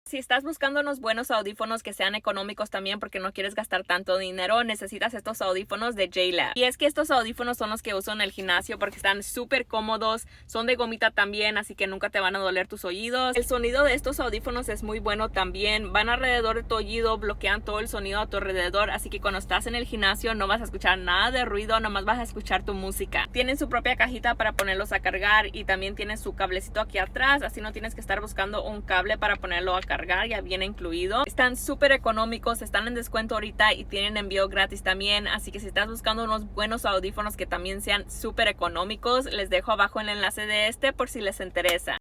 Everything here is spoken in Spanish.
Si estás buscando unos buenos audífonos que sean económicos también porque no quieres gastar tanto dinero, necesitas estos audífonos de JLab. Y es que estos audífonos son los que uso en el gimnasio porque están súper cómodos, son de gomita también, así que nunca te van a doler tus oídos. El sonido de estos audífonos es muy bueno también, van alrededor de tu oído, bloquean todo el sonido a tu alrededor, así que cuando estás en el gimnasio no vas a escuchar nada de ruido, nomás vas a escuchar tu música. Tienen su propia cajita para ponerlos a cargar y también tienen su cablecito aquí atrás, así no tienes que estar buscando un cable para ponerlo a cargar. Ya viene incluido. Están súper económicos, están en descuento ahorita y tienen envío gratis también, así que si estás buscando unos buenos audífonos que también sean súper económicos, les dejo abajo el enlace de por si les interesa.